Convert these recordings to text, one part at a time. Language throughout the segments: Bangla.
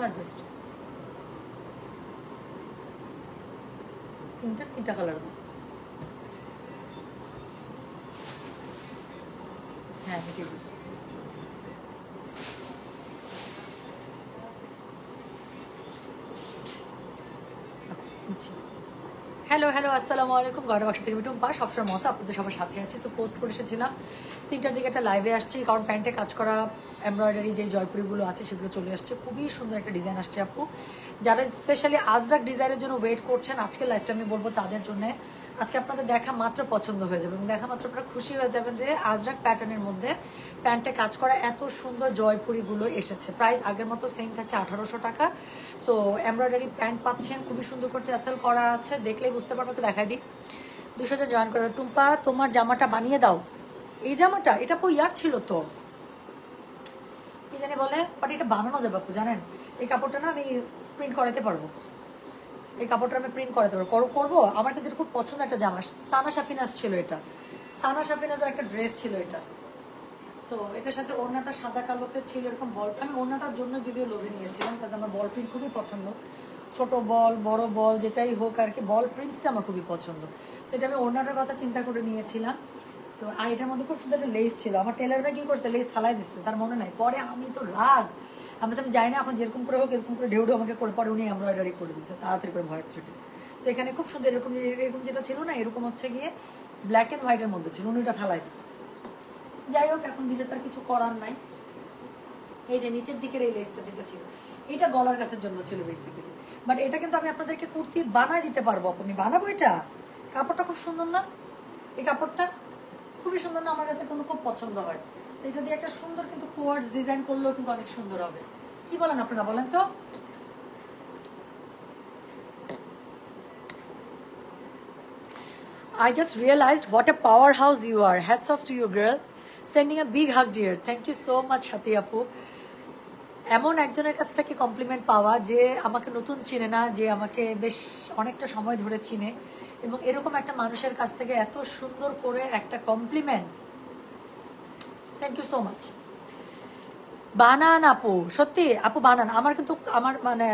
কালার জাস্ট, তিনটা কালার। হ্যাঁ মিটিয়ে দিচ্ছি। হ্যালো হ্যালো, আসসালামু আলাইকুম। গয়না বাক্স থেকে টুম্পা, সবসময় মতো আপনাদের সবার সাথে আছি। সো পোস্ট করে এসেছিলাম 3টার দিকে একটা লাইভে আসছি, কারণ প্যান্টে কাজ করা এমব্রয়ডারি যে জয়পুরিগুলো আছে সেগুলো চলে আসছে। খুবই সুন্দর একটা ডিজাইন আসছে আপু। যারা স্পেশালি আজরাক ডিজাইনের জন্য ওয়েট করছেন, আজকে লাইভটা আমি বলবো তাদের জন্য। আজকে আপনাদের দেখা মাত্র পছন্দ হয়ে যাবে এবং দেখা মাত্র আপনারা খুশি হয়ে যাবেন যে আজরাক প্যাটার্নের মধ্যে প্যান্টে কাজ করা এত সুন্দর জয়পুরিগুলো এসেছে। প্রাইস আগের মতো সেম থাকছে 1800 টাকা। সো এমব্রয়ডারি প্যান্ট পাচ্ছেন, খুবই সুন্দর করে টাসেল করা আছে, দেখলেই বুঝতে পারবো। দেখাই দিই, 200 জন জয়েন করে। টুম্পা তোমার জামাটা বানিয়ে দাও। এই জামাটা এটা ইয়ার ছিল তো, কি জানি বলে, বাট এটা বানানো যাবে আপু, জানেন এই কাপড়টা না আমি প্রিন্ট করাতে পারবো। এই কাপড়টা আমি প্রিন্ট করাতে পারবো, করবো। আমার কিন্তু খুব পছন্দ একটা জামা, সানা সাফিনাজ ছিল এটা, সানা সাফিনাজের একটা ড্রেস ছিল এটা। সো এটার সাথে ওড়নাটা সাদা কালোতে ছিল এরকম বল। আমি ওড়নাটার জন্য যদিও লোভে নিয়েছিলাম, কারণ আমার বল প্রিন্ট খুবই পছন্দ, ছোট বল বড় বল যেটাই হোক আর কি, বল প্রিন্টসে আমার খুবই পছন্দ। সেটা আমি ওড়নাটার কথা চিন্তা করে নিয়েছিলাম। সো আর এটার মধ্যে খুব সুন্দর একটা লেস ছিল। আমার টেলার ভাই কি করছে, লেস ফালাই দিচ্ছে, তার মনে নাই। পরে আমি তো রাগ, আমি যাই না এখন, যেরকম করে হোক এরকম করে ঢেউ আমাকে করে, পরে উনি এমব্রয়ডারি করে দিচ্ছে তাড়াতাড়ি করে ভয়ের ছুটে। সেখানে খুব সুন্দর এরকম যেটা ছিল না, এরকম হচ্ছে গিয়ে ব্ল্যাক অ্যান্ড হোয়াইটের মধ্যে ছিল, উনি ওটা ফালাই দিচ্ছে। যাই হোক, এখন দিলে তার কিছু করার নাই। এই যে নিচের দিকের এই লেসটা যেটা ছিল, এটা গলার কাছের জন্য ছিল বেসিক্যালি, বাট এটা কিন্তু আমি আপনাদেরকে কুর্তি বানায় দিতে পারবো। আপনি বানাবো এটা, কাপড়টা খুব সুন্দর না, এই কাপড়টা খুবই সুন্দর না, আমার কাছে কিন্তু খুব পছন্দ হয়। এটা দিয়ে একটা সুন্দর কিন্তু কোয়ার্ডস ডিজাইন করলেও কিন্তু অনেক সুন্দর হবে। কি বলেন আপনারা, বলেন তো? I just realized what a powerhouse you are. Hats off to you, girl. Sending a big hug, dear. Thank you so much, Hati Apu. এমন একজনের কাছ থেকে কমপ্লিমেন্ট পাওয়া, যে আমাকে নতুন চিনে না, যে আমাকে বেশ অনেকটা সময় ধরে চিনে, এবং এরকম একটা মানুষের কাছ থেকে এত সুন্দর করে একটা compliment, thank you so much. বানান আপু, সত্যি আপু বানান। আমার কিন্তু আমার মানে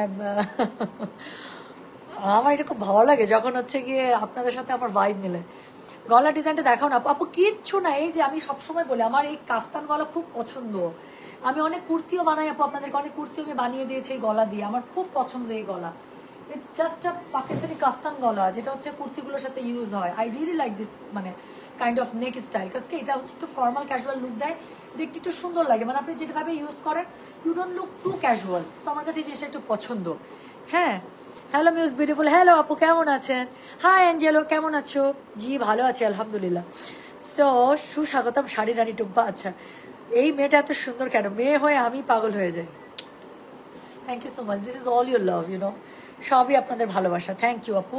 আমার এটা খুব ভালো লাগে যখন হচ্ছে গিয়ে আপনাদের সাথে আমার ভাইব মিলে। গলা ডিজাইনটা দেখাও না আপু। আপু কিচ্ছু না, এই যে আমি সবসময় বলি আমার এই কাফতান গলা খুব পছন্দ। আমি অনেক কুর্তিও বানাই আপু, আপনাদেরকে অনেক কুর্তিও আমি বানিয়ে দিয়েছি এই গলা দিয়ে। আমার খুব পছন্দ এই গলা। ইটস জাস্ট আ পাকিস্তানি কাফতান গলা, যেটা হচ্ছে কুর্তিগুলোর সাথে ইউজ হয়। আই রিয়েলি লাইক দিস মানে কাইন্ড অফ নেক স্টাইল, কারণ এটা হচ্ছে একটু ফর্মাল ক্যাজুয়াল লুক দেয়, দেখতে একটু সুন্দর লাগে। মানে আপনি যেভাবে ইউজ করেন, you don't look too casual. So আমার কাছে এই জিনিসটা একটু পছন্দ। হ্যাঁ, হ্যালো মিউজ বিউটিফুল, হ্যালো আপু কেমন আছেন? হাই অ্যাঞ্জেলো, কেমন আছো? জি ভালো আছি আলহামদুলিল্লাহ। সো সুস্বাগতম শাড়ি রানী টুম্পা। আচ্ছা, এই মেয়েটা এত সুন্দর কেন? মেয়ে হয়ে আমি পাগল হয়ে যাই। Thank you so much, this is all your love, you know, সবই আপনাদের ভালোবাসা। থ্যাংক ইউ আপু।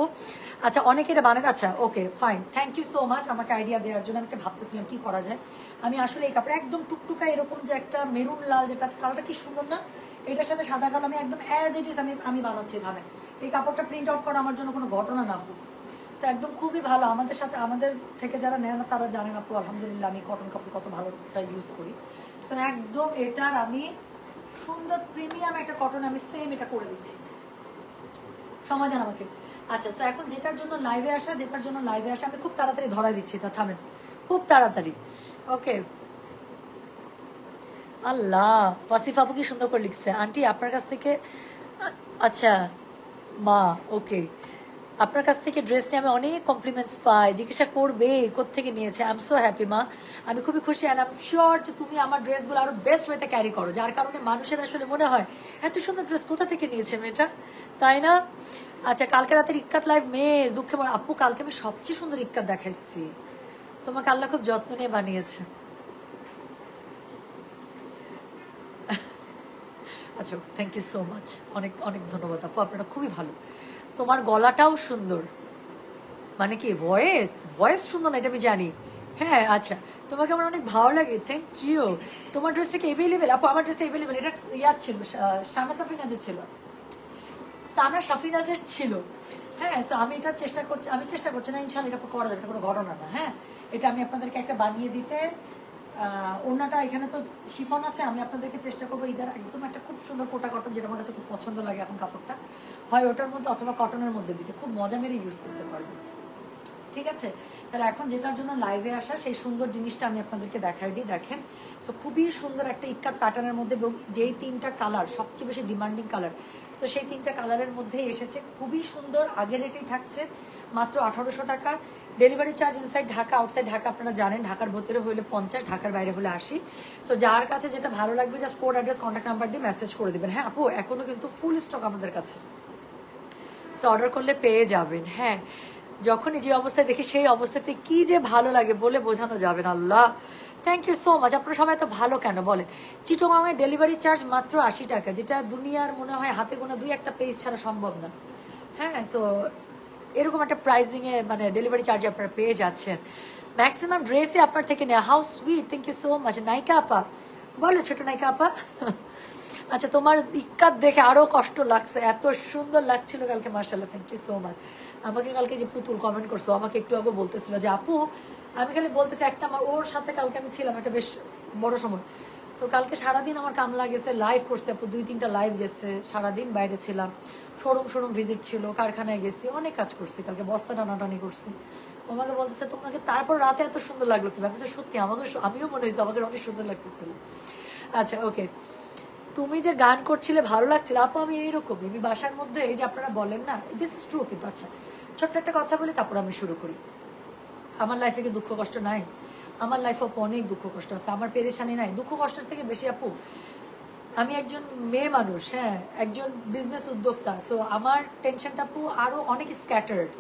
আচ্ছা, অনেকে এটা বানাতে, আচ্ছা okay fine, thank you so much আমাকে আইডিয়া দেওয়ার জন্য। আমি একটা ভাবতেছিলাম কি করা যায়। আমি আসলে এই কাপড় একদম টুকটুকা এরকম যে একটা মেরুন লাল যেটা আছে, কালারটা কি সুন্দর না, এটার সাথে সাদা কালো আমি একদম অ্যাজ ইট ইজ আমি বানাচ্ছি ধামে। এই কাপড়টা প্রিন্ট আউট করা আমার জন্য কোনো ঘটনা না আপু। সো একদম খুবই ভালো। আমাদের সাথে আমাদের থেকে যারা নেয় না তারা জানেন আপু, আলহামদুলিল্লাহ আমি কটন কাপড় কত ভালোটা ইউজ করি। সো একদম এটার আমি সুন্দর প্রিমিয়াম একটা কটন আমি সেম এটা করে দিচ্ছি। সময় দেন আমাকে। আচ্ছা, তো এখন যেটার জন্য লাইভে আসা আমি খুব তাড়াতাড়ি ধরাই দিচ্ছি, এটা থামেন খুব তাড়াতাড়ি। ওকে, আল্লাহ ওয়াসিফ আপু কি সুন্দর করে লিখছে। আন্টি আপনার কাছ থেকে, আচ্ছা মা, ওকে, আপনার কাছ থেকে ড্রেস নিয়ে আমি অনেক কমপ্লিমেন্টস পাই, জিজ্ঞাসা করবে কোত্থেকে নিয়েছে। আই এম সো হ্যাপি মা, আমি খুবই খুশি। অ্যান্ড আই এম শিওর যে তুমি আমার ড্রেসগুলো আরো বেস্ট ওয়েতে ক্যারি করো, যার কারণে মানুষের আসলে মনে হয় এত সুন্দর ড্রেস কোথা থেকে নিয়েছে মেয়েটা, তাই না? আচ্ছা, কালকে রাতের ইক্কাত লাইভ মেজ, দুঃখে বল আপু কালকে আমি সবচেয়ে সুন্দর ইক্কাত দেখাইছি তোমাকে, আল্লাহ খুব যত্ন নিয়ে বানিয়েছে। আচ্ছা, থ্যাংক ইউ সো মাচ, অনেক অনেক ধন্যবাদ আপু, আপনারা খুবই ভালো। তোমার গলাটাও সুন্দর, মানে কি ভয়েস সুন্দর না এটা আমি জানি। হ্যাঁ, আচ্ছা, তোমাকে আমার অনেক ভালো লাগে, থ্যাংক ইউ। তোমার ড্রেসটা কি এভেলেবেল আপু? আমার ড্রেসটা এভেলেবেল, এটা ইয়ার ছিল, সানা সাফিনাজের ছিল, সানা সাফিনাজের ছিল। হ্যাঁ, সো আমি এটা চেষ্টা করছি না, ইনশাল্লাহ এটা করা যাবে, এটা কোনো ঘটনা না। হ্যাঁ, এটা আমি আপনাদেরকে একটা বানিয়ে দিতে ওড়নাটা এখানে তো শিফন আছে, আমি আপনাদেরকে চেষ্টা করবো ইদার একদম একটা খুব সুন্দর কোটা কটন, যেটা আমার কাছে খুব পছন্দ লাগে এখন কাপড়টা, হয় ওটার মধ্যে অথবা কটনের মধ্যে দিতে খুব মজা মেরে ইউজ করতে পারবো। ঠিক আছে, তাহলে এখন যেটার জন্য লাইভে আসা সেই সুন্দর জিনিসটা আমি আপনাদেরকে দেখাই দিই। দেখেন, সো খুবই সুন্দর একটা ইক্কাত প্যাটার্নের মধ্যে, যেই 3টা কালার সবচেয়ে বেশি ডিমান্ডিং কালার, সো সেই 3টা কালারের মধ্যেই এসেছে, খুবই সুন্দর। আগের রেটেই থাকছে মাত্র 1800 টাকা। Delivery charge inside Dhaka, outside Dhaka আপনারা জানেন, ঢাকার ভেতরে হলে 50, ঢাকার বাইরে হলে 80। সো যার কাছে যেটা ভালো লাগবে just code address contact number দিয়ে মেসেজ করে দেবেন। হ্যাঁ আপু, এখনো কিন্তু ফুল স্টক আমাদের কাছে, সো অর্ডার করলে পেয়ে যাবেন। হ্যাঁ, যখনই যে অবস্থায় দেখি সেই অবস্থাতে কি যে ভালো লাগে বলে বোঝানো যাবে না। আল্লাহ, থ্যাংক ইউ সো মাচ। আপনারা সবাই তো ভালো কেন বলেন। চিটোগাঙের ডেলিভারি চার্জ মাত্র 80 টাকা, যেটা দুনিয়ার মনে হয় হাতে গোনা 2-1টা পেজ ছাড়া সম্ভব না। হ্যাঁ, সো এরকম একটা প্রাইসিংয়ে মানে ডেলিভারি চার্জে আপনারা পেয়ে যাচ্ছেন। ম্যাক্সিমাম ড্রেসে আপনার থেকে নেওয়া। How sweet, thank you so much. নায়িকা আপা বলো, ছোট নায়িকা আপা। আচ্ছা, তোমার ইক্কাত দেখে আরো কষ্ট লাগছে, এত সুন্দর লাগছিল কালকে, মার্শাল্লাহ, থ্যাংক ইউ সো মাচ। আমাকে কালকে যে পুতুল কমেন্ট করছো, আমাকে একটু আগে বলতেছিল যে আপু, আমি খালি বলতেছি একটা, আমার ওর সাথে কালকে আমি ছিলাম একটা বেশ বড় সময়, তো কালকে সারাদিন আমার কামলা গেছে, লাইভ করছে আপু, 2-3টা লাইভ গেছে, সারাদিন বাইরে ছিলাম, শোরুম ভিজিট ছিল, কারখানায় গেছি, অনেক কাজ করছি কালকে, বস্তা টানাটানি করছি। আমাকে বলতেছে তোমাকে তারপর রাতে এত সুন্দর লাগলো কি? ভাবছে সত্যি আমাকে, আমিও মনে হয়েছে আমাকে অনেক সুন্দর লাগতেছিল। আচ্ছা ওকে, তুমি যে গান করছিলে ভালো লাগছিল আপু, আমি এইরকমই, আমি বাসার মধ্যে এই যে আপনারা বলেন না, দিস ইজ ট্রু। কিন্তু আচ্ছা, ছোট্ট একটা কথা বলি তারপর আমি শুরু করি। আমার লাইফে কি দুঃখ কষ্ট নাই? আমার লাইফে অনেক দুঃখ কষ্ট আছে, আমার পেরেশানি নাই। দুঃখ কষ্টের থেকে বেশি আপু, আমি একজন মেয়ে মানুষ, হ্যাঁ, একজন বিজনেস উদ্যোক্তা, সো আমার টেনশনটা আপু আরো অনেক স্ক্যাটার্ড।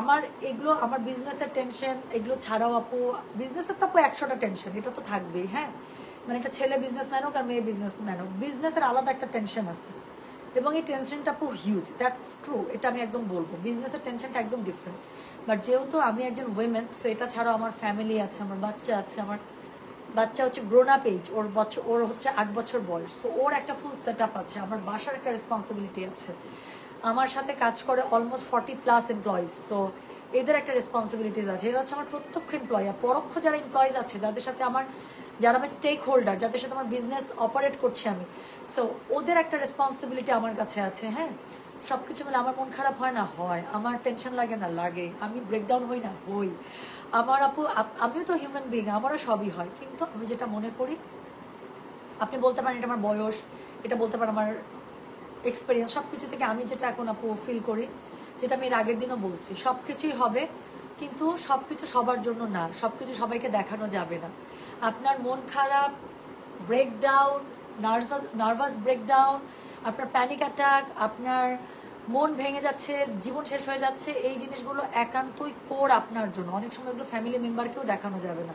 আমার এগুলো, আমার বিজনেসের টেনশন, এগুলো ছাড়াও আপু, বিজনেসের তো আপু 100টা টেনশন, এটা তো থাকবেই। হ্যাঁ, মানে একটা ছেলে বিজনেসম্যান হোক আর মেয়ে বিজনেসম্যান হোক, বিজনেসের আলাদা একটা টেনশন আছে, এবং এই টেনশনটা আপু হিউজ, দ্যাটস ট্রু, এটা আমি একদম বলবো। বিজনেসের টেনশনটা একদম ডিফারেন্ট, বাট যেহেতু আমি একজন উইমেন, সো এটা ছাড়াও আমার ফ্যামিলি আছে, আমার বাচ্চা আছে। আমার বাচ্চা হচ্ছে গ্রোন আপ এজ, ওর হচ্ছে 8 বছর বয়স, তো ওর একটা ফুল সেট আপ আছে, আমার বাসার একটা রেসপন্সিবিলিটি আছে, আমার সাথে কাজ করে অলমোস্ট 40+ এমপ্লয়িজ, তো এদের একটা রেসপন্সিবিলিটিস আছে। এরা হচ্ছে আমার প্রত্যক্ষ এমপ্লয়ি, আর পরোক্ষ যারা এমপ্লয়িজ আছে, যাদের সাথে আমার, যারা আমার স্টেক হোল্ডার, যাদের সাথে আমার বিজনেস অপারেট করছি আমি, সো ওদের একটা রেসপন্সিবিলিটি আমার কাছে আছে। হ্যাঁ, সব কিছু মিলে আমার মন খারাপ হয় না? হয়। আমার টেনশন লাগে না? লাগে। আমি ব্রেকডাউন হই না? হই। আমার আপু, আমিও তো হিউম্যান বিং, আমারও সবই হয়, কিন্তু আমি যেটা মনে করি, আপনি বলতে পারেন এটা আমার বয়স, এটা বলতে পারেন আমার এক্সপিরিয়েন্স, সব কিছু থেকে আমি যেটা এখন আপু ফিল করি, যেটা আমি এর আগের দিনও বলছি, সব কিছুই হবে, কিন্তু সব কিছু সবার জন্য না, সব কিছু সবাইকে দেখানো যাবে না। আপনার মন খারাপ, ব্রেকডাউন, নার্ভাস ব্রেকডাউন, আপনার প্যানিক অ্যাটাক, আপনার মন ভেঙে যাচ্ছে, জীবন শেষ হয়ে যাচ্ছে, এই জিনিসগুলো একান্তই কোর আপনার জন্য। অনেক সময় এগুলো ফ্যামিলি মেম্বারকেও দেখানো যাবে না,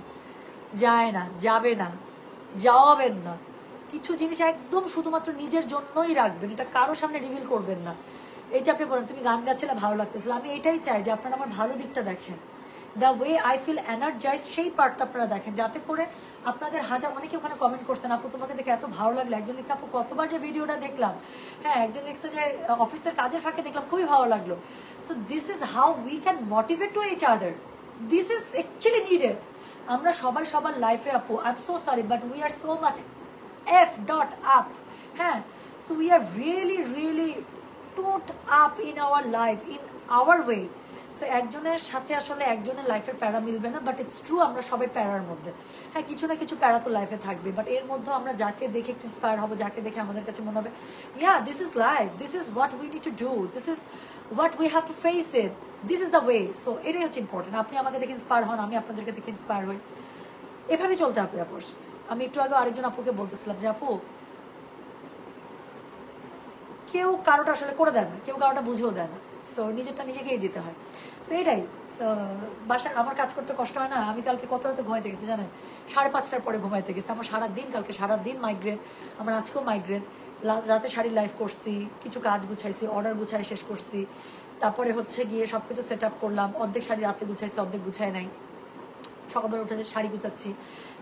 যায় না, যাবে না, যাওয়াবেন না। কিছু জিনিস একদম শুধুমাত্র নিজের জন্যই রাখবেন, এটা কারোর সামনে রিভিল করবেন না। এই যে আপনি বলেন তুমি গান গাচ্ছিলে ভালো লাগতেছিল, আমি এটাই চাই যে আপনারা আমার ভালো দিকটা দেখেন, the way I feel energise, সেই পার্টটা আপনারা দেখেন, যাতে করে আপনাদের হাজার, অনেকে ওখানে কমেন্ট করছেন আপু তোমাকে দেখে এত ভালো লাগলো, একজন লিখছে আপু কতবার যে ভিডিওটা দেখলাম, হ্যাঁ, একজন লিখছে যে অফিসের কাজের ফাঁকে দেখলাম, খুবই ভালো লাগলো। So this is how we can motivate to each other, this is actually needed. আমরা সবাই সবার লাইফে আপু, I am so sorry but we are so much up, হ্যাঁ, সো উই আর রিয়েলি টুট up in our life, in our way. So একজনের সাথে আসলে একজনের লাইফের প্যারা মিলবে না, বাট ইটস ট্রু, আমরা সবাই প্যারার মধ্যে। হ্যাঁ, কিছু না কিছু প্যারা তো লাইফে থাকবে, বাট এর মধ্যে আমরা যাকে দেখে একটু ইন্সপায়ার হবো, যাকে দেখে আমাদের কাছে মনে হবে yeah this is life, this is what we need to do, this is what we have to face it, this is the way. So এটাই হচ্ছে ইম্পর্টেন্ট, আপনি আমাকে দেখে ইন্সপায়ার হন, আমি আপনাদেরকে দেখে ইন্সপায়ার হই, এভাবে চলতে হবে। আপু, আমি একটু আগে আরেকজন আপুকে বলতেছিলাম যে আপু, কেউ কারোটা আসলে করে দেয় না, কেউ কারোটা বুঝেও দেয় না, সো নিজেরটা নিজেকেই দিতে হয়। সো এটাই, সো বাসায় আমার কাজ করতে কষ্ট হয় না। আমি কালকে কত রাতে ঘুমাইতে গেছি জানেন? 5:30টার পরে ঘুমাইতে গেছি। আমার সারাদিন, কালকে সারাদিন মাইগ্রেন, আমার আজকেও মাইগ্রেন। রাতে শাড়ি লাইভ করছি, কিছু কাজ গুছাইছি, অর্ডার গুছাই শেষ করছি, তারপরে হচ্ছে গিয়ে সব কিছু সেট আপ করলাম, অর্ধেক শাড়ি রাতে গুছাইছি, অর্ধেক গুছাই নাই, সকালবেলা উঠে শাড়ি গুছাচ্ছি,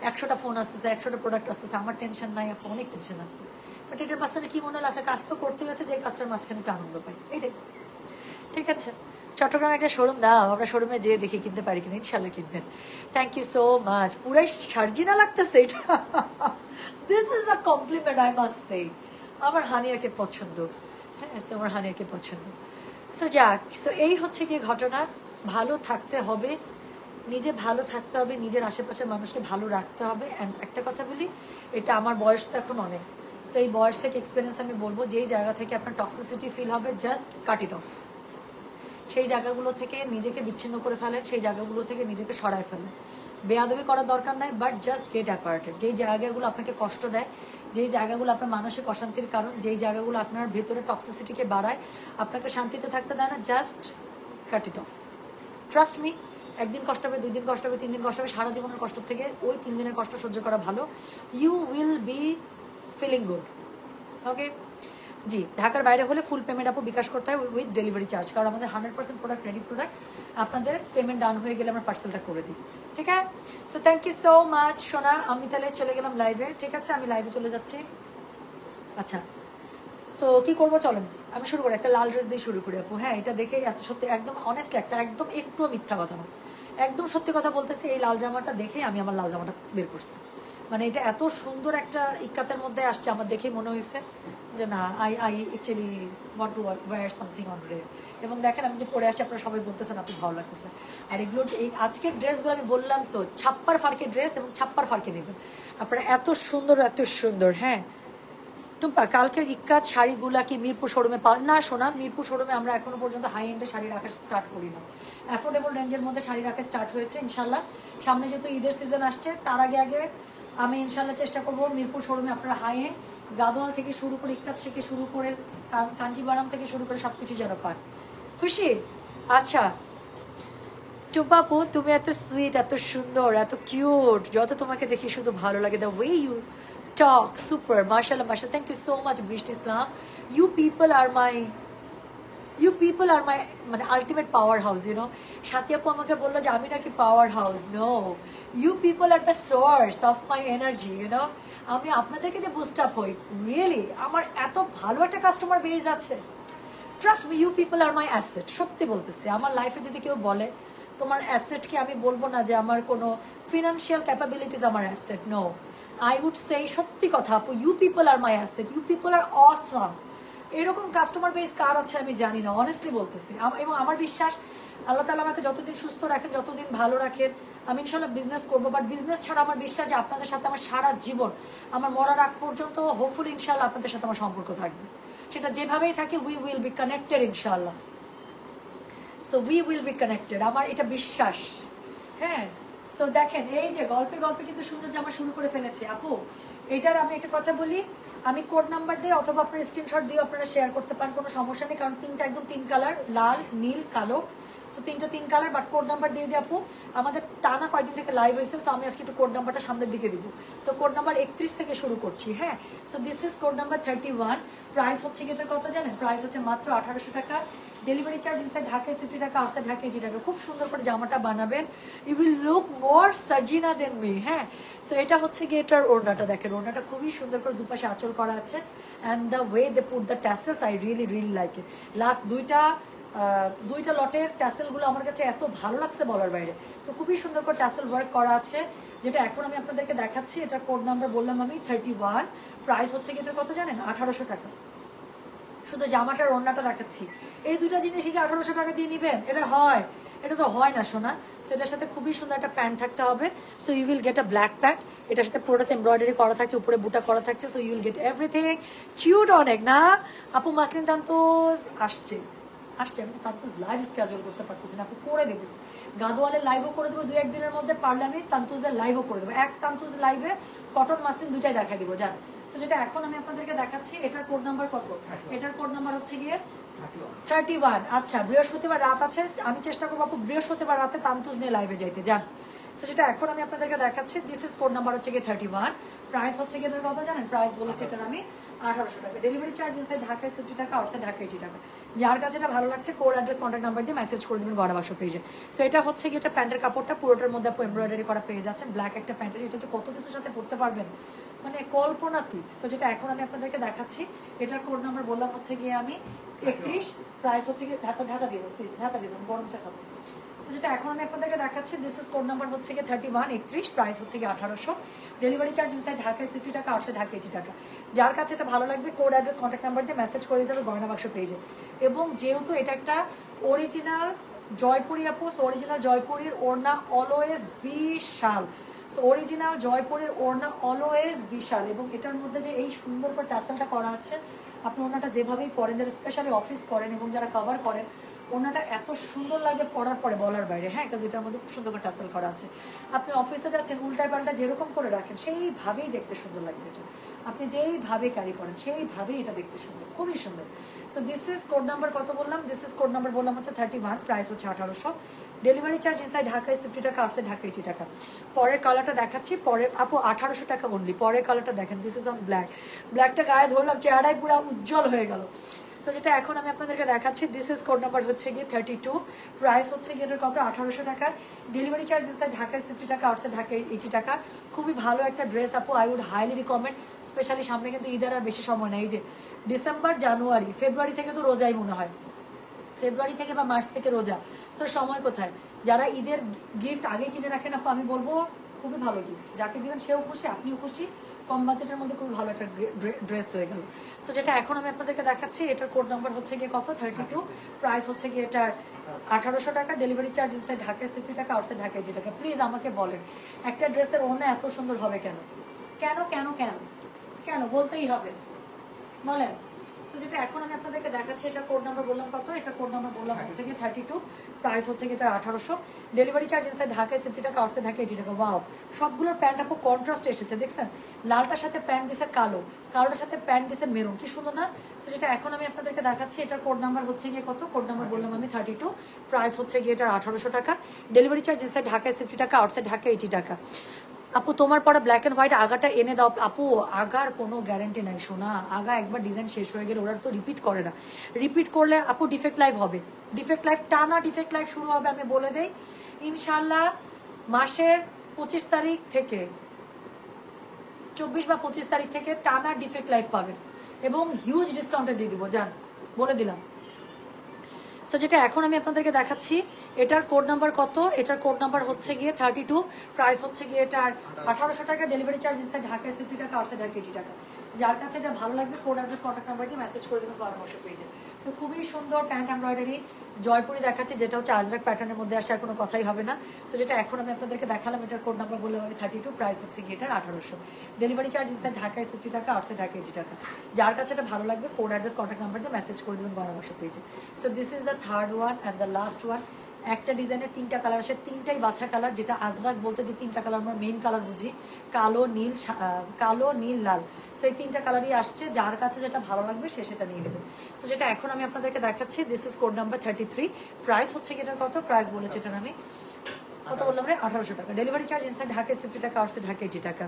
100টা ফোন আসতেছে, 100টা প্রোডাক্ট আসতেছে, আমার টেনশন নাই, আপনার অনেক টেনশন আছে, বাট এটার মাঝখানে কি মনে হলো, আচ্ছা কাজ তো করতেই হচ্ছে, যে কাজটার মাঝখানে একটু আনন্দ পাই, এটাই ঠিক আছে। চট্টগ্রামে একটা শোরুম দাও, আমরা শোরুমে যেয়ে দেখি কিনতে পারি কিনা, ইনশাল্লাহ কিনবেন। Thank you so much. পুরাই সার্জিনা লাগতেছে এটা। This is a compliment I must say. আমার হানিয়াকে পছন্দ, হ্যাঁ সো আমার হানিয়াকে পছন্দ। সো যাক, সো এই হচ্ছে গিয়ে ঘটনা। ভালো থাকতে হবে, নিজে ভালো থাকতে হবে, নিজের আশেপাশের মানুষকে ভালো রাখতে হবে। অ্যান্ড একটা কথা বলি, এটা আমার বয়স তো এখন অনেক, সো এই বয়স থেকে এক্সপিরিয়েন্স আমি বলবো, যেই জায়গা থেকে আপনার টক্সিসিটি ফিল হবে জাস্ট কাট ইট অফ। সেই জায়গাগুলো থেকে নিজেকে বিচ্ছিন্ন করে ফেলেন, সেই জায়গাগুলো থেকে নিজেকে সরায় ফেলেন। বেয়াদবি করার দরকার নাই, বাট জাস্ট গেট অ্যাপার্টেড। যেই জায়গাগুলো আপনাকে কষ্ট দেয়, যেই জায়গাগুলো আপনার মানসিক অশান্তির কারণ, যেই জায়গাগুলো আপনার ভেতরে টক্সিসিটিকে বাড়ায়, আপনাকে শান্তিতে থাকতে দেয় না, just cut it off. Trust me, একদিন কষ্ট হবে, 2 দিন কষ্ট হবে, 3 দিন কষ্ট হবে, সারা জীবনের কষ্ট থেকে ওই 3 দিনের কষ্ট সহ্য করা ভালো। You will be feeling good. Okay জি, ঢাকার বাইরে হলে ফুল পেমেন্ট আপু বিকাশ করতে হয় উইথ ডেলিভারি চার্জ, কারণ আমাদের 100% প্রোডাক্ট রেডি প্রোডাক্ট। আপনাদের পেমেন্ট ডান হয়ে গেলে আমরা পার্সেলটা করে দিই, ঠিক আছে? So thank you so much সোনা। আমি তাহলে চলে গেলাম লাইভে, ঠিক আছে? আমি লাইভে চলে যাচ্ছি। আচ্ছা, সো কি করবো চলেন আমি শুরু করি, একটা লাল ড্রেস দিয়ে শুরু করি আপু। হ্যাঁ, এটা দেখেই আছে সত্যি, একদম অনেস্টলি একটা, একদম একটুও মিথ্যা কথা না, একদম সত্যি কথা বলতেছি। এই লাল জামাটা দেখে আমি আমার লাল জামাটা বের করছি। মানে এটা এত সুন্দর একটা ইক্কাতের মধ্যে আসছে, আমার দেখেই মনে হয়েছে যে না, I actually want to wire something on red. এবং দেখেন আমি যে পরে আসছি, আপনারা সবাই বলতেছেন আপনি ভালো লাগতেছে। আর এগুলো এই আজকের ড্রেসগুলো আমি বললাম তো, ছাপ্পার ফারকের ড্রেস এবং ছাপ্পার ফারকে নেবেন আপনারা, এত সুন্দর এত সুন্দর। হ্যাঁ টুম্পা, কালকের ইক্কাত শাড়িগুলা কি মিরপুর শোরুমে পাওয়া? না শোনা, মিরপুর শোরুমে আমরা এখনো পর্যন্ত হাই এন্ডে শাড়ি রাখা স্টার্ট করি না। অ্যাফোর্ডেবল রেঞ্জের মধ্যে শাড়ি রাখা স্টার্ট হয়েছে ইনশাল্লাহ। সামনে যেহেতু ঈদের সিজন আসছে, তার আগে আগে আমি ইনশাল্লাহ চেষ্টা করবো মিরপুর শোরুমে আপনারা হাই এন্ড গাদোয়াল থেকে শুরু করে, ইক্কাত থেকে শুরু করে, কাঞ্জিবারাম থেকে শুরু করে সবকিছু যেন পান। খুশি? আচ্ছা টুম্পা আপু, তুমি এত সুইট, এত সুন্দর, এত কিউট, যত তোমাকে দেখি শুধু ভালো লাগে। The way you talk, super, mashallah, mashallah. Thank you so much, Brishti Islam. You people are my মানে ultimate powerhouse, you know. সাথী আপু আমাকে বললো যে আমি নাকি powerhouse. No, you people are the source of my energy, you know. আমি আপনাদেরকে দিয়ে বুস্ট আপ হই, রিয়েলি। আমার এত ভালো একটা কাস্টমার বেস আছে, trust me, you people are my asset. সত্যি বলতেছি, আমার লাইফে যদি কেউ বলে তোমার অ্যাসেটকে, আমি বলবো না যে আমার কোনো ফিনান্সিয়াল ক্যাপাবিলিটিস আমার asset. No, I would say সত্যি কথা আপু, you people are my asset, you people are awesome. এরকম কাস্টমার বেস কার আছে আমি জানি না, অনেস্টলি বলতেছি। এবং আমার বিশ্বাস আল্লাহ তাআলা আমাকে যতদিন সুস্থ রাখেন, যতদিন ভালো রাখেন, আমি ইনশাল্লাহ বিজনেস করবো। বাট বিজনেস ছাড়া আমার বিশ্বাস যে আপনাদের সাথে আমার সারা জীবন, আমার মরার আগ পর্যন্ত হোপফুলি ইনশাল্লাহ আপনাদের সাথে আমার সম্পর্ক থাকবে। সেটা যেভাবেই থাকে, উই উইল বি কানেক্টেড ইনশাল্লাহ। So we will be connected, আমার এটা বিশ্বাস। হ্যাঁ, সো দেখেন এই যে গল্পে গল্পে কিন্তু সুন্দর জামা শুরু করে ফেলেছে আপু। এটার আমি একটা কথা বলি, আমি কোড নাম্বার দিয়ে অথবা আপনার স্ক্রিনশট দিয়ে আপনারা শেয়ার করতে পারেন, কোনো সমস্যা নেই। কারণ তিনটা একদম 3 কালার, লাল, নীল, কালো। সো 3টা 3 কালার, বাট কোড নাম্বার দিয়ে দিয়ে আপু। আমাদের টানা কয়েকদিন থেকে লাইভ হয়েছে, সো আমি আজকে একটু কোড নাম্বারটা সামনের দিকে দিব। সো কোড নাম্বার 31 থেকে শুরু করছি। হ্যাঁ, so this is code number 31। Price হচ্ছে কি এটার কত জানেন? প্রাইস হচ্ছে মাত্র 1800 টাকা। ডেলিভারি চার্জ ইনসাইড ঢাকা 60 টাকা, আউটসাইড ঢাকা 80 টাকা। খুব সুন্দর করে জামাটা বানাবেন, ইউ উইল লুক মোর সার্জিনা দেন মি। হ্যাঁ, সো এটা হচ্ছে গিয়ে এটার ওড়নাটা দেখেন, ওড়নাটা খুবই সুন্দর করে দুপাশে আঁচল করা আছে। And the way they put the tassels, I really really like it. Last দুইটা লটের ট্যাসেলগুলো আমার কাছে এত ভালো লাগছে বলার বাইরে। সো খুবই সুন্দর করে ট্যাসেল ওয়ার্ক করা আছে, যেটা এখন আমি আপনাদেরকে দেখাচ্ছি। এটার কোড নাম্বার বললাম আমি 31। প্রাইস হচ্ছে কি এটার কত জানেন? 1800 টাকা। শুধু জামাটার ওড়নাটা দেখাচ্ছি, এই দুইটা জিনিসই কি 1800 টাকা দিয়ে নিবেন? এটা হয়? এটা তো হয় না সোনা। সো এটার সাথে খুবই সুন্দর একটা প্যান্ট থাকতে হবে। So you will get a black pant, এটার সাথে পুরোটাতে এমব্রয়ডারি করা থাকছে, উপরে বুটা করা থাকছে। So you will get everything cute অনেক না আপু। মাসলিন তান্তোজ আসছে, আমি তো তান্তোজ লাইভ স্কেজুয়াল করতে পারতেছি না আপু, করে দেবো। গাদোয়ালের লাইভও করে দেবো 2-1 দিনের মধ্যে, পারলে আমি তান্তোজের লাইভও করে দেবো। এক তান্তোজ লাইভে কটন মাসলিন দুইটাই দেখাই দিব জান। সো যেটা এখন আমি আপনাদেরকে দেখাচ্ছি, এটার কোড নাম্বার কত? এটার কোড নাম্বার হচ্ছে গিয়ে 31। আচ্ছা, বৃহস্পতিবার রাত আছে, আমি চেষ্টা করবো আপু বৃহস্পতিবার রাতে তান্তোজ নিয়ে লাইভে যাইতে যান। সো যেটা এখন আমি আপনাদেরকে দেখাচ্ছি, দিস ইজ কোড নাম্বার হচ্ছে গিয়ে 31। প্রাইস হচ্ছে গিয়ে এটার কত জানেন? প্রাইস বলেছে এটার আমি 1800 টাকা। ডেলিভারি চার্জ ইনসাইড ঢাকায় 60 টাকা, আউটসাইড ঢাকা 80 টাকা। যার কাছে এটা ভালো লাগছে, কোড অ্যাড্রেস কন্ট্যাক্ট নাম্বার দিয়ে মেসেজ করে দেবেন গড়া বাক্স পেজে। সো এটা হচ্ছে গিয়ে এটা প্যান্টের কাপড়টা পুরোটার মধ্যে আপু এমব্রয়ডারি করা পেয়ে যাচ্ছেন। ব্ল্যাক একটা প্যান্টের, এটা হচ্ছে কত কিছুর সাথে পরতে পারবেন, মানে কল্পনাতীত। সো যেটা এখন আমি আপনাদেরকে দেখাচ্ছি, এটার কোড নাম্বার বললাম হচ্ছে গিয়ে আমি 31, প্রাইস হচ্ছে গিয়ে ঢাকা দিয়ে দেবো প্লিজ, ঢাকা দিয়ে দেবো, গরম চা খাবো। সো যেটা এখন আমি আপনাদেরকে দেখাচ্ছি, দিস ইজ কোড নাম্বার হচ্ছে গিয়ে 31, 31, প্রাইস হচ্ছে গিয়ে 1800। ডেলিভারি চার্জ ইনসাইড ঢাকায় 60 টাকা, আউটসাইড ঢাকা 80 টাকা। যার কাছে এটা ভালো লাগবে কোড অ্যাড্রেস কন্ট্যাক্ট নাম্বার দিয়ে মেসেজ করে দিতে হবে গয়না বাক্স পেজে। এবং যেহেতু এটা একটা অরিজিনাল জয়পুরি আপু, অরিজিনাল জয়পুরের ওড়না অলওয়েজ বিশাল। সো অরিজিনাল জয়পুরের ওড়না অলওয়েজ বিশাল, এবং এটার মধ্যে যে এই সুন্দর করে টাসেলটা করা আছে, আপনি ওড়নাটা যেভাবেই পরেন, যারা স্পেশালি অফিস করেন এবং যারা কভার করেন, ওড়নাটা এত সুন্দর লাগবে পরার পরে বলার বাইরে। হ্যাঁ, কাজ এটার মধ্যে খুব সুন্দর করে টাসেল করা আছে। আপনি অফিসে যাচ্ছেন, উল্টায় পাল্টা যেরকম করে রাখেন সেইভাবেই দেখতে সুন্দর লাগবে এটা। আপনি যেইভাবে ক্যারি করেন সেইভাবেই এটা দেখতে সুন্দর, খুবই সুন্দর। So this is code number কত বললাম, দিস ইজ কোড নাম্বার বললাম হচ্ছে 31, প্রাইস হচ্ছে 1800। ডেলিভারি চার্জ ইনসাইড ঢাকায় 60 টাকা, আউটসাইড ঢাকা 80 টাকা। পরের কালারটা দেখাচ্ছি, পরের আপু 1800 টাকা অনলি। পরের কালারটা দেখেন, দিস ইজ অন ব্ল্যাক। ব্ল্যাকটা গায়ে ধরলাম, চেহারায় পুরো উজ্জ্বল হয়ে গেল। সো যেটা এখন আমি আপনাদেরকে দেখাচ্ছি, দিস ইজ কোড নাম্বার হচ্ছে গিয়ে 32, প্রাইস হচ্ছে গিয়ে এটার কত 1800 টাকা। ডেলিভারি চার্জ ইনসাইড ঢাকায় 60 টাকা, আউটসাইড ঢাকায় 80 টাকা। খুবই ভালো একটা ড্রেস আপু, I would highly recommend. Specially সামনে কিন্তু ঈদের আর বেশি সময় নেই, এই যে ডিসেম্বর, জানুয়ারি, ফেব্রুয়ারি থেকে তো রোজাই মনে হয়, ফেব্রুয়ারি থেকে বা মার্চ থেকে রোজা। তো সময় কোথায়? যারা ঈদের গিফট আগে কিনে রাখেন আপু, আমি বলবো খুবই ভালো গিফট, যাকে দিবেন সেও খুশি, আপনিও খুশি, কম বাজেটের মধ্যে খুবই ভালো একটা ড্রেস হয়ে গেল। সো যেটা এখন আমি আপনাদেরকে দেখাচ্ছি, এটার কোড নাম্বার হচ্ছে গিয়ে কত 32, প্রাইস হচ্ছে গিয়ে এটার 1800 টাকা। ডেলিভারি চার্জ ইনসাইড ঢাকায় 60 টাকা, আউটসাইড ঢাকায় 80 টাকা। প্লিজ আমাকে বলেন, একটা ড্রেসের ওড়না এত সুন্দর হবে কেন? কেন কেন কেন কেন বলতেই হবে, বলেন। সো যেটা এখন আমি আপনাদেরকে দেখাচ্ছি, এটার কোড নাম্বার বললাম কত, এটার কোড নাম্বার বললাম হচ্ছে গিয়ে 32, প্রাইস হচ্ছে গিয়ে এটা 1800। ডেলিভারি চার্জ ইনসাইড ঢাকায় 60 টাকা, আউটসাইড ঢাকায় 80 টাকা। ওয়াও, সবগুলোর প্যান্ট আপু কন্ট্রাস্ট এসেছে, দেখছেন? লালটার সাথে প্যান্ট দিছে কালো, কালোটার সাথে প্যান্ট দিছে মেরুন, কি সুন্দর না? সো যেটা এখন আমি আপনাদেরকে দেখাচ্ছি, এটার কোড নাম্বার হচ্ছে গিয়ে কত, কোড নাম্বার বললাম আমি 32, প্রাইস হচ্ছে গিয়ে এটা 1800 টাকা। ডেলিভারি চার্জ ইনসাইড ঢাকায় 60 টাকা, আউটসাইড ঢাকায় 80 টাকা। আপু তোমার পরে ব্ল্যাক অ্যান্ড হোয়াইট আগাটা এনে দাও। আপু আগার কোনো গ্যারান্টি নাই সোনা, আগা একবার ডিজাইন শেষ হয়ে গেলে ওরা তো রিপিট করে না। রিপিট করলে আপু ডিফেক্ট লাইভ হবে, ডিফেক্ট লাইভ, টানা ডিফেক্ট লাইভ শুরু হবে। আমি বলে দেই, ইনশাল্লাহ মাসের 25 তারিখ থেকে, 24 বা 25 তারিখ থেকে টানা ডিফেক্ট লাইভ পাবেন, এবং হিউজ ডিসকাউন্টে দিয়ে দিব, জান বলে দিলাম। সো যেটা এখন আমি আপনাদেরকে দেখাচ্ছি, এটার কোড নাম্বার কত, এটার কোড নাম্বার হচ্ছে গিয়ে 32, প্রাইস হচ্ছে গিয়ে এটার 1800 টাকা। ডেলিভারি চার্জ ইনসাইড ঢাকায় 60 টাকা, আউটসাইড ঢাকা 80 টাকা। যার কাছে এটা ভালো লাগবে কোড অ্যাড্রেস কন্ট্যাক্ট নাম্বার দিয়ে মেসেজ করে দেবেন পরামর্শ পেজে। সো খুবই সুন্দর প্যান্ট এমব্রয়ডারি জয়পুরি দেখাচ্ছি, যেটা হচ্ছে আজরাক প্যাটার্নের মধ্যে আসে, আর কোনো কথাই হবে না। সো যেটা এখন আমি আপনাদেরকে দেখালাম, এটার কোড নাম্বার বললাম আমি 32, প্রাইস হচ্ছে গিয়ে এটার 1800। ডেলিভারি চার্জ ইনসাইড ঢাকায় 60 টাকা, আউটসাইড ঢাকা 80 টাকা। যার কাছে এটা ভালো লাগবে কোড অ্যাড্রেস কন্ট্যাক্ট নাম্বার দিয়ে মেসেজ করে দেবেন পরামর্শ পেজে। So this is the third one and the last one. একটা ডিজাইনের 3টা কালার আসে, 3টাই বাছা কালার, যেটা আজরাক বলতে যে 3টা কালার আমরা মেইন কালার বুঝি, কালো নীল, কালো নীল লাল। সো এই 3টা কালারই আসছে, যার কাছে যেটা ভালো লাগবে সে সেটা নিয়ে নেবে। সো যেটা এখন আমি আপনাদেরকে দেখাচ্ছি, this is code number 33, price হচ্ছে কি এটার কত, প্রাইস বলেছে এটার আমি কত বললাম রে, 1800 টাকা। ডেলিভারি চার্জ ইনসাইড ঢাকায় 60 টাকা, আউটসাইড ঢাকা 80 টাকা।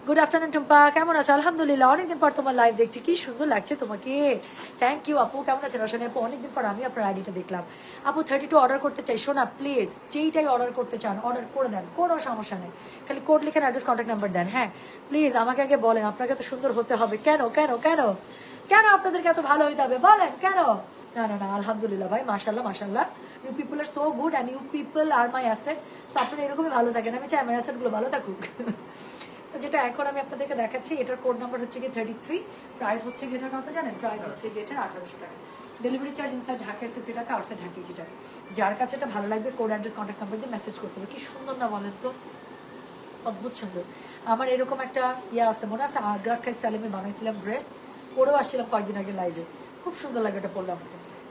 গুড আফটারনুন টুম্পা, কেমন আছো? আলহামদুলিল্লাহ, অনেকদিন পর তোমার লাইভ দেখছি, কি সুন্দর লাগছে তোমাকে, থ্যাংক ইউ আপু। কেমন আছেন রোশানি আপু? অনেকদিন পর আমি আপনার আইডিটা দেখলাম। আপু 32 অর্ডার করতে চাই, শোনা প্লিজ, যেইটাই অর্ডার করতে চান অর্ডার করে দেন, কোনো সমস্যা নেই, খালি কোড লিখেন, অ্যাড্রেস কন্ট্যাক্ট নাম্বার দেন। হ্যাঁ প্লিজ আমাকে আগে বলেন, আপনাকে তো সুন্দর হতে হবে, কেন কেন কেন কেন আপনাদেরকে এত ভালো হইতে হবে, বলেন কেন? না না না, আলহামদুলিল্লাহ ভাই, মাশাল্লাহ মাশাল্লাহ, you people are so good and you people are my asset. So আপনারা এরকমই ভালো থাকেন, আমি চাই আমার অ্যাসেটগুলো ভালো থাকুক। সো যেটা এখন আমি আপনাদেরকে দেখাচ্ছি, এটার কোড নাম্বার হচ্ছে গিয়ে 33, প্রাইস হচ্ছে গিয়ে এটার কত জানেন, প্রাইস হচ্ছে গিয়ে এটার 1800 টাকা। ডেলিভারি চার্জ ইনসাইড ঢাকায় 60 টাকা, আউটসাইড ঢাকা 80 টাকা। যার কাছে এটা ভালো লাগবে কোড অ্যাড্রেস কন্ট্যাক্ট নাম্বার দিয়ে মেসেজ করতে হবে। কি সুন্দর না বলেন তো, অদ্ভুত সুন্দর। আমার এরকম একটা ইয়ে আছে, মনে আছে আগ্রাক্ষা স্টাইলে আমি বানাইছিলাম ড্রেস, পরেও আসছিলাম কয়েকদিন আগে লাইভে, খুব সুন্দর লাগে এটা পরলাম।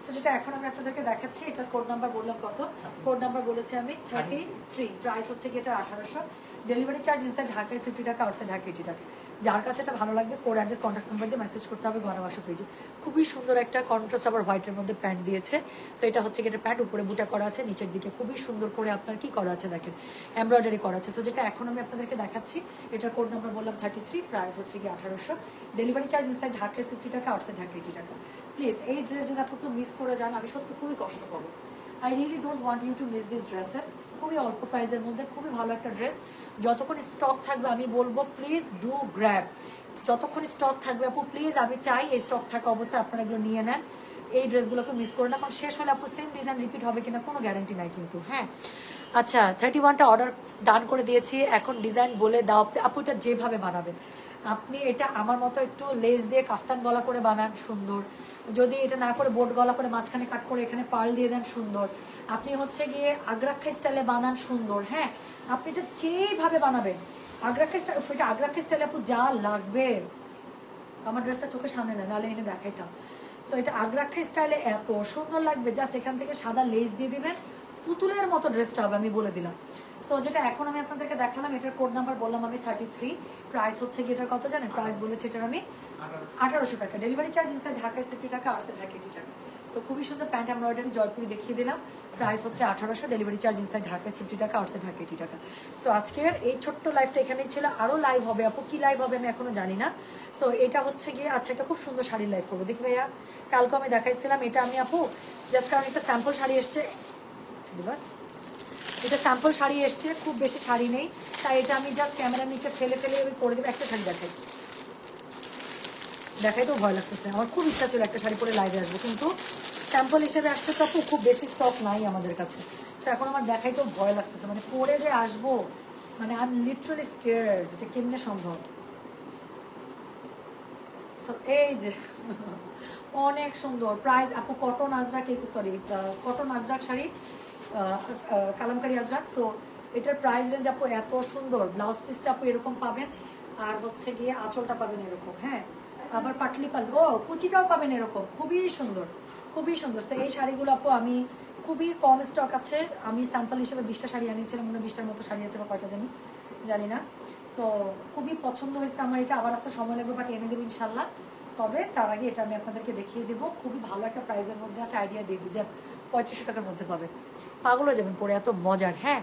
সো যেটা এখন আমি আপনাদেরকে দেখাচ্ছি, এটার কোড নাম্বার বললাম কত, কোড নাম্বার বলেছি আমি 33, প্রাইস হচ্ছে কি এটা 1800। ডেলিভারি চার্জ ইনসাইড ঢাকায় 60 টাকা, আউটসাইড ঢাকা 80 টাকা। যার কাছে এটা ভালো লাগবে কোড অ্যাড্রেস কন্ট্যাক্ট নাম্বার দিয়ে মেসেজ করতে হবে গয়না বাক্স পেজে। খুবই সুন্দর একটা কন্ট্রাস্ট আবার হোয়াইটের মধ্যে প্যান্ট দিয়েছে। সো এটা হচ্ছে কি এটা প্যান্ট, উপরে বুটা করা আছে, নিচের দিকে খুবই সুন্দর করে আপনার কি করা আছে দেখেন, এমব্রয়ডারি করা আছে। সো যেটা এখন আমি আপনাদেরকে দেখাচ্ছি, এটার কোড নাম্বার বললাম 33, প্রাইস হচ্ছে কি 1800। ডেলিভারি চার্জ ইনসাইড ঢাকায় 60 টাকা, আউটসাইড ঢাকা 80 টাকা। প্লিজ এই ড্রেস যদি আপনি মিস করে যান, আমি সত্যি খুবই কষ্ট পাবো। I really don't want you to miss this dresses. খুবই অল্প প্রাইসের মধ্যে খুবই ভালো একটা ড্রেস। যতক্ষণ স্টক থাকবে আমি বলবো প্লিজ ডু গ্র্যাব, যতক্ষণ স্টক থাকবে আপু প্লিজ আমি চাই এই স্টক থাকা অবস্থায় আপনারা এগুলো নিয়ে নেন। এই ড্রেসগুলোকে মিস করে না, কারণ শেষ হলে আপু সেম ডিজাইন রিপিট হবে কিনা কোনো গ্যারান্টি নাই কিন্তু। হ্যাঁ আচ্ছা 31টা অর্ডার ডান করে দিয়েছি, এখন ডিজাইন বলে দাও আপু এটা যেভাবে বানাবেন। আপনি এটা আমার মতো একটু লেস দিয়ে কাফতান গলা করে বানান সুন্দর, যদি এটা না করে বোট গলা করে মাঝখানে কাট করে এখানে পার্ল দিয়ে দেন সুন্দর, আপনি হচ্ছে গিয়ে আগ্রাক্ষা স্টাইলে বানান সুন্দর। হ্যাঁ আপনি এটা যেভাবে বানাবেন আগ্রাক্ষা স্টাইল, এটা আগ্রাক্ষা স্টাইলে আপু যা লাগবে, আমার ড্রেসটা চোখের সামনে না নাহলে এনে দেখাইতাম। সো এটা আগ্রাক্ষা স্টাইলে এত সুন্দর লাগবে, জাস্ট এখান থেকে সাদা লেস দিয়ে দিবেন, পুতুলের মতো ড্রেসটা হবে আমি বলে দিলাম। সো যেটা এখন আমি আপনাদেরকে দেখালাম এটার কোড নাম্বার বললাম আমি 33, প্রাইস হচ্ছে কি এটার কত জানেন, প্রাইস বলেছে এটার আমি 1800 টাকা, ডেলিভারি চার্জ ইনসাইড ঢাকায় 60 টাকা, আউটসাইড ঢাকা 80 টাকা। সো খুবই সুন্দর প্যান্ট এমব্রয়ডারি জয়পুরি দেখিয়ে দিলাম, প্রাইস হচ্ছে 1800, ডেলিভারি চার্জ ইনসাইড ঢাকায় 60 টাকা, আউটসাইড ঢাকা 80 টাকা। সো আজকের এই ছোট্ট লাইভটা এখানেই ছিল, আরও লাইভ হবে আপু, কি লাইভ হবে আমি এখনো জানি না। সো এটা হচ্ছে গিয়ে আচ্ছা একটা খুব সুন্দর শাড়ির লাইভ করবো দেখি ভাইয়া, কালকে আমি দেখাইছিলাম এটা আমি আপু জাস্ট কারণ একটা স্যাম্পল শাড়ি এসছে, এটা স্যাম্পল শাড়ি এসছে, খুব বেশি শাড়ি নেই, তাই এটা আমি জাস্ট ক্যামেরার নিচে ফেলে আমি করে দেবো। একটা শাড়ি দেখাই তো ভয় লাগতেছে, আমার খুব ইচ্ছা ছিল একটা শাড়ি পরে লাইভে আসবো, কিন্তু স্যাম্পল হিসেবে আসছে তো খুব বেশি স্টক নাই আমাদের কাছে। তো এখন আমার দেখাই তো ভয় লাগতেছে, মানে পরে যে আসবো, মানে আই এম লিটারালি স্কেয়ার্ড যে কেমনে সম্ভব। সো এই যে অনেক সুন্দর প্রাইস আপু, cotton Ajrak, sorry cotton Ajrak sari, kalamkari Ajrak. So এটার প্রাইস রেঞ্জ আপু এত সুন্দর, ব্লাউজ পিসটা আপু এরকম পাবেন, আর হচ্ছে গিয়ে আঁচলটা পাবেন এরকম, হ্যাঁ আবার পাটলি পাল্লু, ও কুচিটাও পাবেন এরকম, খুবই সুন্দর খুবই সুন্দর। তো এই শাড়িগুলো আপু আমি খুবই কম স্টক আছে, আমি স্যাম্পল হিসেবে 20টা শাড়ি আনিয়েছিলাম, মনে 20টার মতো শাড়ি আছে বা কয়টা জানি না। সো খুবই পছন্দ হয়েছে আমার এটা, আবার আসতে সময় লাগবে বাট এনে দেবো ইনশাল্লাহ। তবে তার আগে এটা আমি আপনাদেরকে দেখিয়ে দেবো, খুবই ভালো একটা প্রাইসের মধ্যে আছে, আইডিয়া দিয়ে দিই যে 3500 টাকার মধ্যে পাবেন, পাগল হয়ে যাবেন পরে এত মজার। হ্যাঁ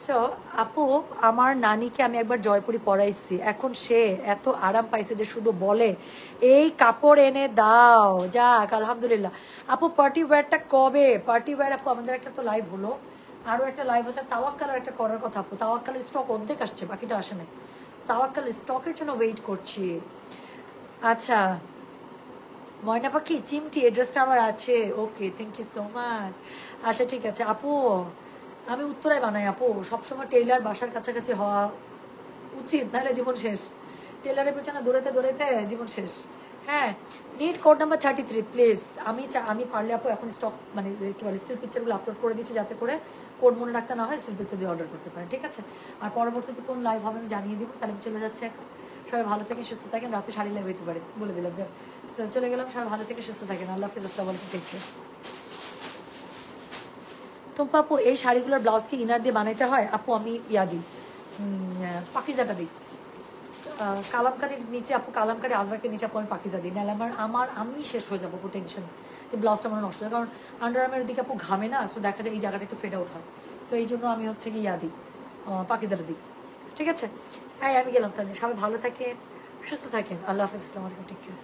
সো আপু আমার নানিকে আমি একবার জয়পুরি পরাইছি, এখন সে এত আরাম পাইছে যে শুধু বলে এই কাপড় এনে দাও, যাক আলহামদুলিল্লাহ। আপু পার্টি ওয়্যারটা কবে, পার্টি ওয়্যার আপু আমাদের একটা তো লাইভ হলো, আরও একটা লাইভ হচ্ছে তাওয়াক্কালের একটা করার কথা আপু, তাওয়াক্কালের স্টক অর্ধেক আসছে, বাকিটা আসে নাই, তাওয়াক্কালের স্টকের জন্য ওয়েট করছি। আচ্ছা ময়না পাখি চিমটি এড্রেসটা আমার আছে, okay thank you so much. আচ্ছা ঠিক আছে আপু, আমি উত্তরায় বানাই আপু, সবসময় টেইলার বাসার কাছাকাছি হওয়া উচিত, নাহলে জীবন শেষ, টেইলারের পেছনে দৌড়াতে জীবন শেষ। হ্যাঁ নিড কোড নাম্বার 33 প্লিজ। আমি পারলে আপু এখন স্টক মানে কি বলে স্টিল পিকচারগুলো আপলোড করে দিচ্ছি, যাতে করে কোড মনে রাখতে না হয়, স্টিল পিকচার দিয়ে অর্ডার করতে পারেন, ঠিক আছে। আর পরবর্তীতে কোন লাইভ হবে আমি জানিয়ে দিব, তাহলে আমি চলে যাচ্ছি এখন। সবাই ভালো থেকে সুস্থ থাকেন, রাতে শাড়ি লাইভ হইতে পারে বলে দিলাম যে চলে গেলাম, সবাই ভালো থেকে সুস্থ থাকেন, আল্লাহ হাফিজ, আসসালামু আলাইকুম, টেক কেয়ার। টুম্পা আপু এই শাড়িগুলোর ব্লাউজ কি ইনার দিয়ে বানাইতে হয়? আপু আমি ইয়া দিই, পাকিজাটা দিই, কালামকারির নিচে আপু, কালামকারি আজরাকের নিচে আপু আমি পাকিজা দিই, নাহলে আমি শেষ হয়ে যাবো আপু, টেনশন তো ব্লাউজটা আমার নষ্ট হয়, কারণ আন্ডার আর্মের দিকে আপু ঘামে না, সো দেখা যায় এই জায়গাটা একটু ফেড আউট হয়, সো এই জন্য আমি হচ্ছে কি ইয়া দিই, পাকিজাটা দিই, ঠিক আছে। হ্যাঁ আমি গেলাম, তাহলে সবাই ভালো থাকেন সুস্থ থাকেন, আল্লাহ হাফিজ, আসসালামু আলাইকুম, টেক কেয়ার।